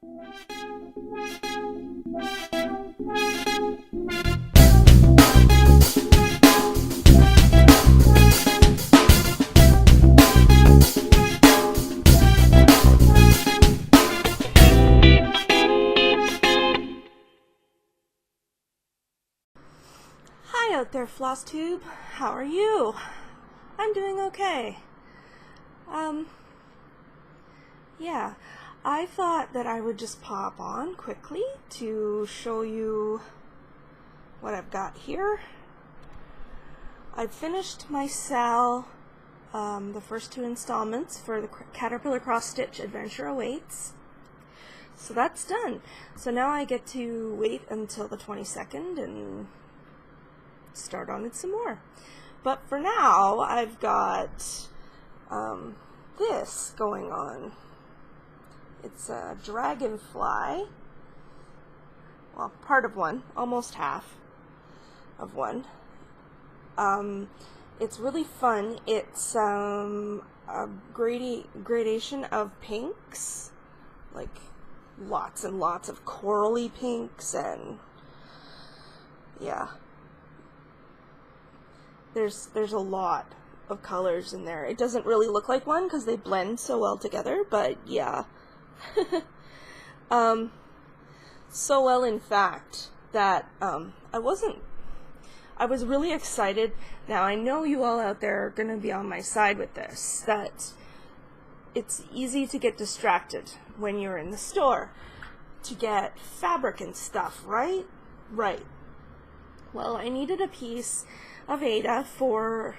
Hi out there, flosstube. How are you? I'm doing okay. Yeah, I thought that I would just pop on quickly to show you what I've got here. I've finished my SAL, the first 2 installments for the Caterpillar Cross Stitch Adventure Awaits. So that's done. So now I get to wait until the 22nd and start on it some more. But for now, I've got this going on. It's a dragonfly. Well, part of one, almost half of one. It's really fun. It's a gradation of pinks, like lots and lots of corally pinks, and yeah. There's a lot of colors in there. It doesn't really look like one because they blend so well together, but yeah. So well, in fact, that I was really excited. Now, I know you all out there are going to be on my side with this, that it's easy to get distracted when you're in the store to get fabric and stuff, right? Right. Well, I needed a piece of Ada for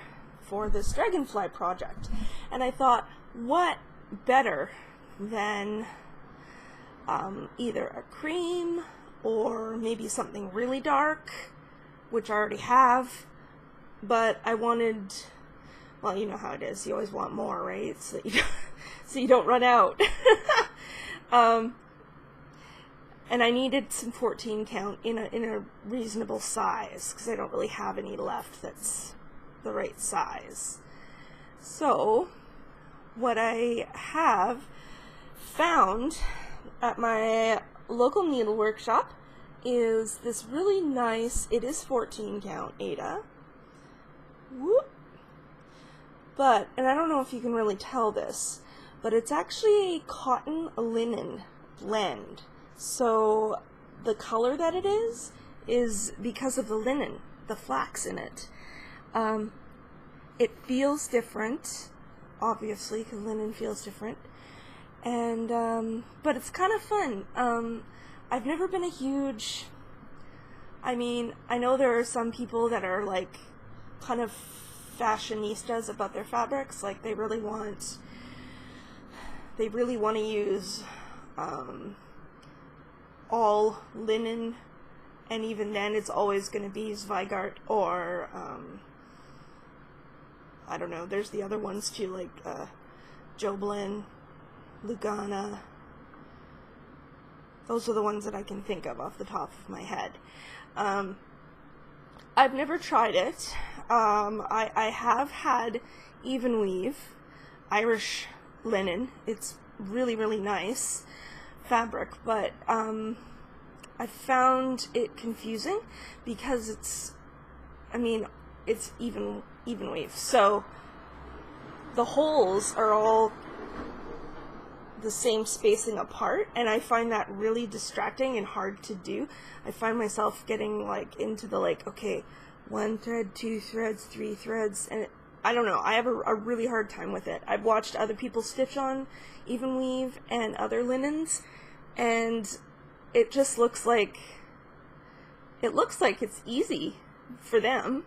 this dragonfly project, and I thought, what better than either a cream or maybe something really dark, which I already have, but I wanted, well, you know how it is, you always want more, right? So you don't run out. And I needed some 14 count in a reasonable size, because I don't really have any left that's the right size. So what I have found at my local needle workshop is this really nice, it is 14 count Ada. Whoop. But, and I don't know if you can really tell this, but it's actually a cotton linen blend. So the color that it is because of the linen, the flax in it. It feels different, obviously, because linen feels different. And, but it's kind of fun. I've never been a huge, I mean, I know there are some people that are like kind of fashionistas about their fabrics, like they really want to use, all linen, and even then it's always going to be Zweigart or I don't know, there's the other ones too, like Joblin, Lugana. Those are the ones that I can think of off the top of my head. I've never tried it. I have had even weave, Irish linen. It's really, really nice fabric, but I found it confusing because it's even weave, so the holes are all the same spacing apart, and I find that really distracting and hard to do. I find myself getting like into the okay, 1 thread, 2 threads, 3 threads, and I don't know, I have a really hard time with it. I've watched other people stitch on even weave and other linens, and it just looks like it's easy for them.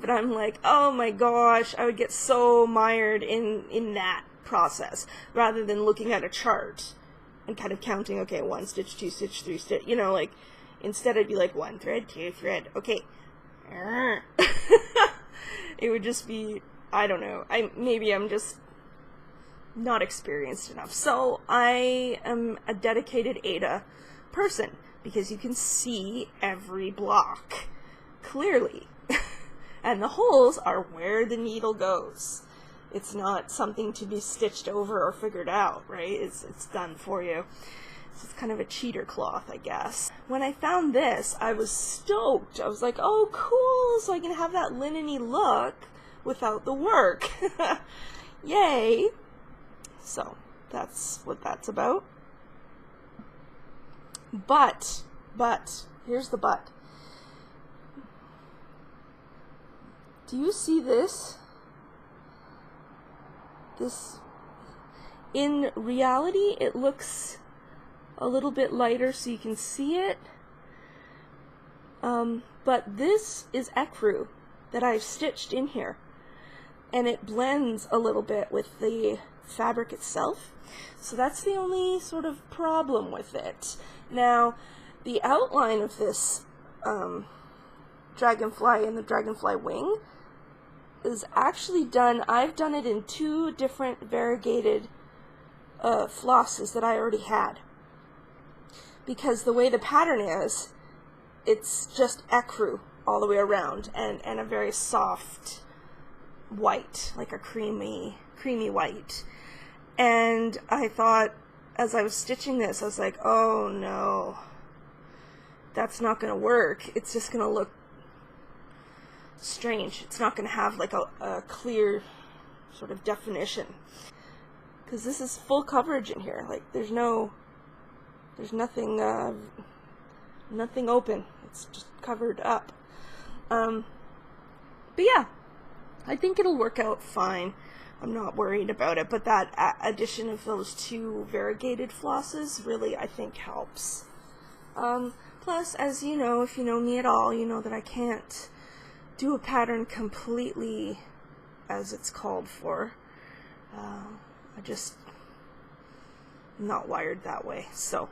But I'm like, oh my gosh, I would get so mired in that process rather than looking at a chart and kind of counting, okay, 1 stitch, 2 stitch, 3 stitch, you know, like instead I'd be like 1 thread, 2 thread, okay. It would just be, I don't know, maybe I'm just not experienced enough. So I am a dedicated Ada person because you can see every block clearly. And the holes are where the needle goes. It's not something to be stitched over or figured out, right? It's done for you. It's kind of a cheater cloth, I guess. When I found this, I was stoked. I was like, oh, cool, so I can have that linen-y look without the work. Yay! So, that's what that's about. But, here's the but. Do you see this? In reality, it looks a little bit lighter so you can see it. But this is ecru that I've stitched in here. And it blends a little bit with the fabric itself. So that's the only sort of problem with it. Now, the outline of this dragonfly and the dragonfly wing is actually done, I've done it in 2 different variegated flosses that I already had. Because the way the pattern is, it's just ecru all the way around, and a very soft white, like a creamy white. And I thought, as I was stitching this, I was like, oh no, that's not going to work. It's just going to look strange. It's not going to have like a clear sort of definition. Because this is full coverage in here. Like, there's nothing open. It's just covered up. But yeah, I think it'll work out fine. I'm not worried about it, but that addition of those 2 variegated flosses really, I think, helps. Plus, as you know, if you know me at all, you know that I can't do a pattern completely as it's called for. I'm not wired that way, so,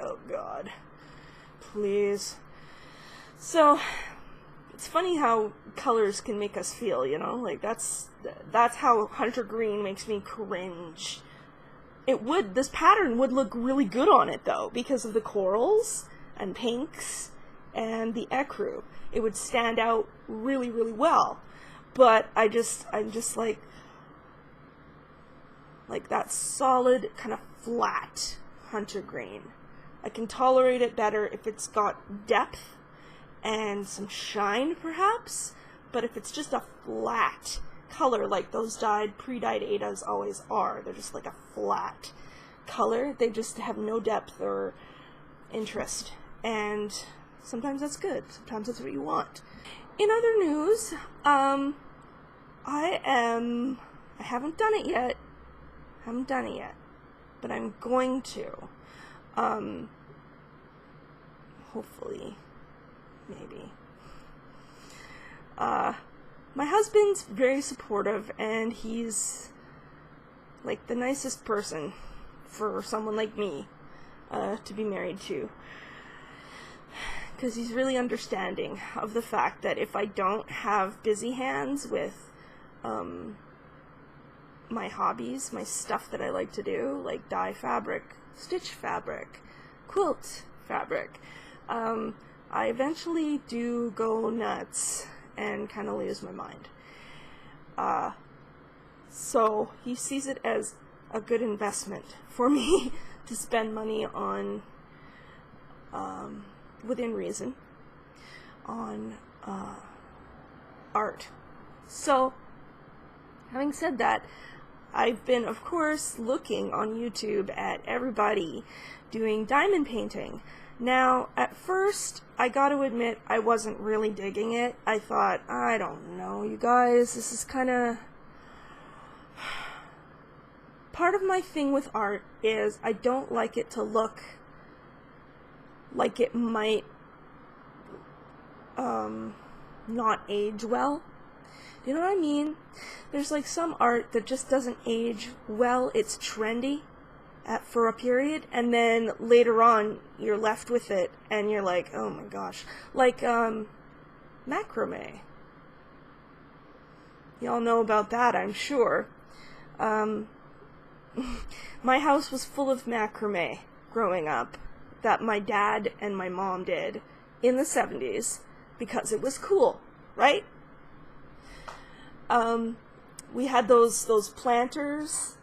oh god, please. So, it's funny how colors can make us feel, you know, like that's how hunter green makes me cringe. This pattern would look really good on it though, because of the corals and pinks and the ecru. It would stand out really, really well. But I'm just like that solid kind of flat hunter green. I can tolerate it better if it's got depth and some shine perhaps, but if it's just a flat color like those pre-dyed Adas always are, they're just like a flat color, they just have no depth or interest, and sometimes that's good, sometimes that's what you want. In other news, I haven't done it yet, but I'm going to, hopefully, maybe. My husband's very supportive, and he's like the nicest person for someone like me to be married to, because he's really understanding of the fact that if I don't have busy hands with my hobbies, my stuff that I like to do, like dye fabric, stitch fabric, quilt fabric, I eventually do go nuts and kind of lose my mind. So he sees it as a good investment for me to spend money on, within reason, on art. So, having said that, I've been, of course, looking on YouTube at everybody doing diamond painting. Now, at first, I gotta admit, I wasn't really digging it. I thought, I don't know, you guys, this is kinda... Part of my thing with art is I don't like it to look like it might not age well. You know what I mean? There's like some art that just doesn't age well. It's trendy for a period, and then later on you're left with it and you're like, oh my gosh. Like macrame. Y'all know about that, I'm sure. My house was full of macrame growing up that my dad and my mom did in the 70s because it was cool, right? we had those planters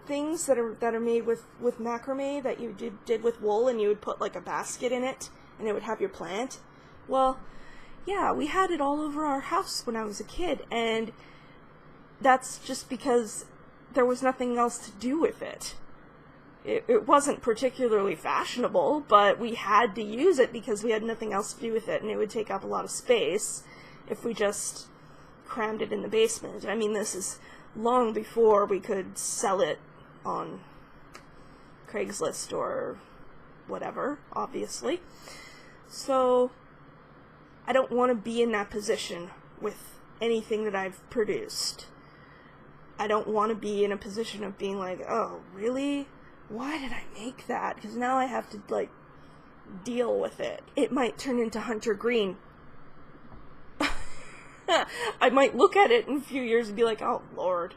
things that are made with macrame that you did with wool, and you would put like a basket in it and it would have your plant. Well, yeah, we had it all over our house when I was a kid, and that's just because there was nothing else to do with it. It wasn't particularly fashionable, but we had to use it because we had nothing else to do with it, and it would take up a lot of space if we just crammed it in the basement. I mean, this is long before we could sell it on Craigslist or whatever, obviously. So I don't want to be in that position with anything that I've produced. I don't want to be in a position of being like, oh, really? Why did I make that? Because now I have to, like, deal with it. It might turn into hunter green. I might look at it in a few years and be like, oh, Lord,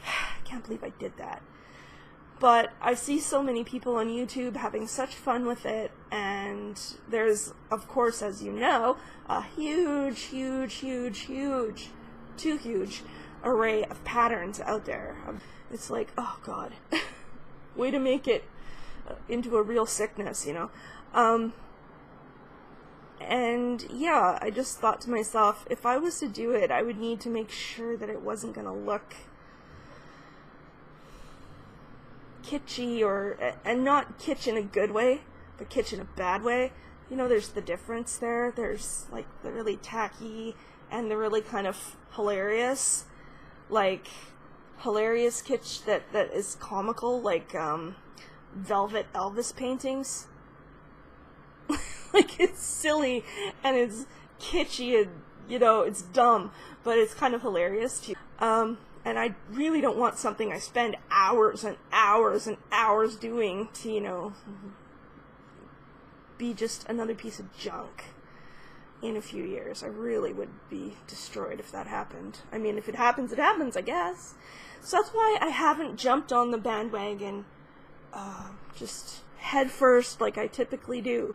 I can't believe I did that. But I see so many people on YouTube having such fun with it, and there's, of course, as you know, a huge, too huge array of patterns out there. It's like, oh God, way to make it into a real sickness, you know? And yeah, I just thought to myself, if I was to do it, I would need to make sure that it wasn't going to look kitschy, and not kitsch in a good way, but kitsch in a bad way. You know, there's the difference there. There's like the really tacky and the really kind of hilarious, like hilarious kitsch that is comical, like velvet Elvis paintings. Like, it's silly and it's kitschy and, you know, it's dumb, but it's kind of hilarious too. And I really don't want something I spend hours and hours and hours doing to, you know, be just another piece of junk in a few years. I really would be destroyed if that happened. I mean, if it happens, I guess. So that's why I haven't jumped on the bandwagon just head first like I typically do.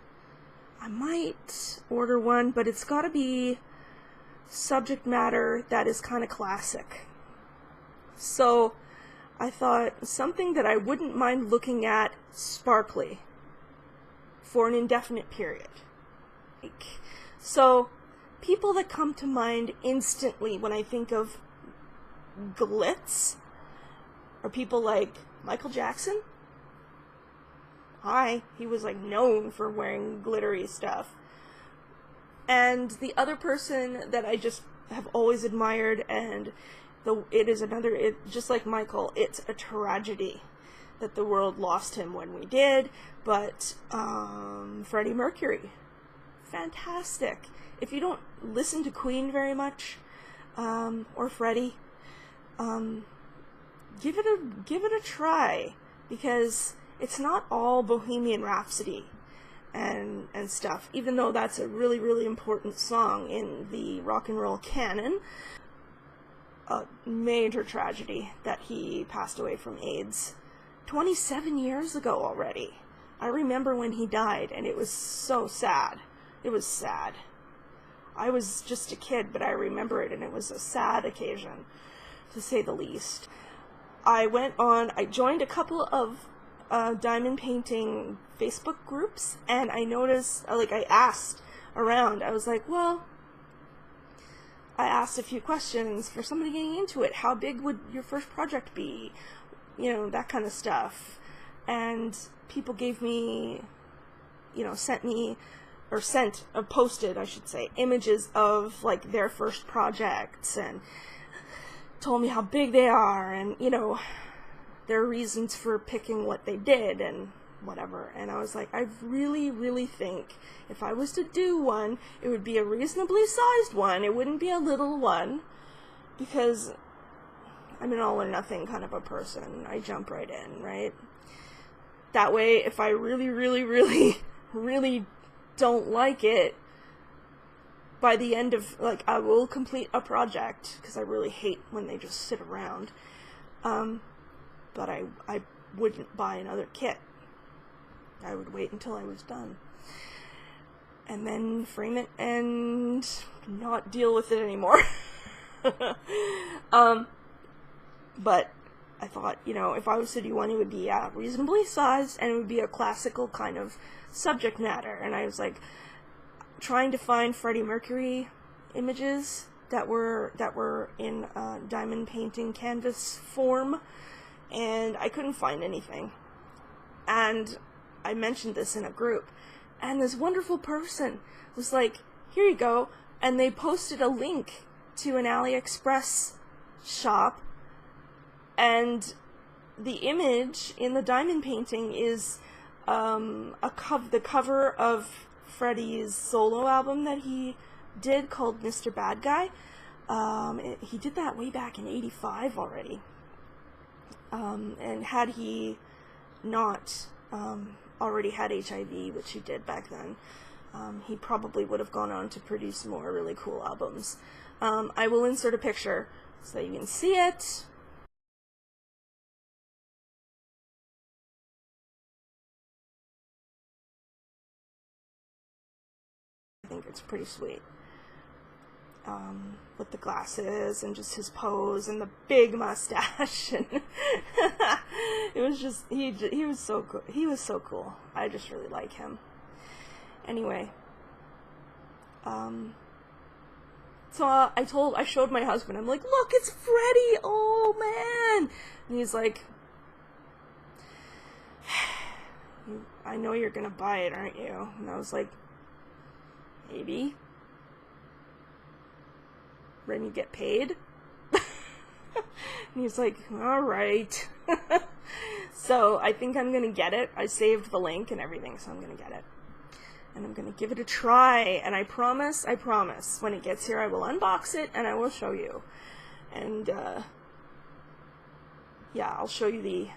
I might order one, but it's gotta be subject matter that is kind of classic. So I thought something that I wouldn't mind looking at sparkly for an indefinite period. So people that come to mind instantly when I think of glitz are people like Michael Jackson. Hi, he was like known for wearing glittery stuff. And the other person that I just have always admired, and just like Michael, it's a tragedy that the world lost him when we did, but Freddie Mercury, fantastic. If you don't listen to Queen very much, or Freddie, give it a try, because it's not all Bohemian Rhapsody and stuff, even though that's a really, really important song in the rock and roll canon. A major tragedy that he passed away from AIDS 27 years ago already. I remember when he died, and it was so sad. It was sad. I was just a kid, but I remember it, and it was a sad occasion, to say the least. I joined a couple of diamond painting Facebook groups, and I noticed, I asked around, I was like, well, I asked a few questions for somebody getting into it. How big would your first project be? You know, that kind of stuff. And people gave me, you know, posted, I should say, images of, like, their first projects, and told me how big they are, and, you know, their reasons for picking what they did, and whatever. And I was like, I really, really think if I was to do one, it would be a reasonably sized one. It wouldn't be a little one, because I'm an all or nothing kind of a person. I jump right in, right? That way, if I really, really, really, really don't like it, by the end of, like, I will complete a project, because I really hate when they just sit around. But I wouldn't buy another kit. I would wait until I was done, and then frame it and not deal with it anymore. but I thought, you know, if I was to do one, it would be reasonably sized, and it would be a classical kind of subject matter. And I was like trying to find Freddie Mercury images that were in diamond painting canvas form, and I couldn't find anything. And I mentioned this in a group, and this wonderful person was like, here you go, and they posted a link to an AliExpress shop, and the image in the diamond painting is the cover of Freddie's solo album that he did called Mr. Bad Guy. He did that way back in '85 already. And had he not already had HIV, which he did back then, he probably would have gone on to produce more really cool albums. I will insert a picture so you can see it. I think it's pretty sweet. With the glasses and just his pose and the big mustache, and it was just he was so cool. He was so cool. I just really like him. Anyway, so I showed my husband. I'm like, look, it's Freddie. Oh man, and he's like, I know you're gonna buy it, aren't you? And I was like, maybe. When you get paid. And he's like, alright. So I think I'm gonna get it. I saved the link and everything, so I'm gonna get it. And I'm gonna give it a try. And I promise, when it gets here, I will unbox it and I will show you. And, yeah, I'll show you the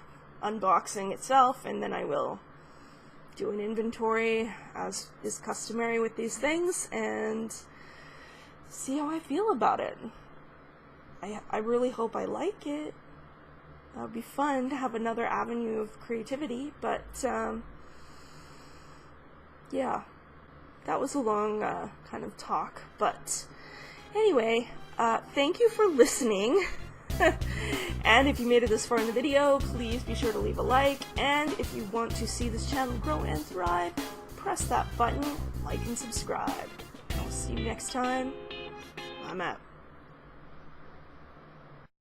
unboxing itself, and then I will do an inventory, as is customary with these things, and see how I feel about it. I really hope I like it. It would be fun to have another avenue of creativity, but yeah, that was a long kind of talk, but anyway, thank you for listening. And if you made it this far in the video, please be sure to leave a like, and if you want to see this channel grow and thrive, press that button, like and subscribe. I'll see you next time. I'm out.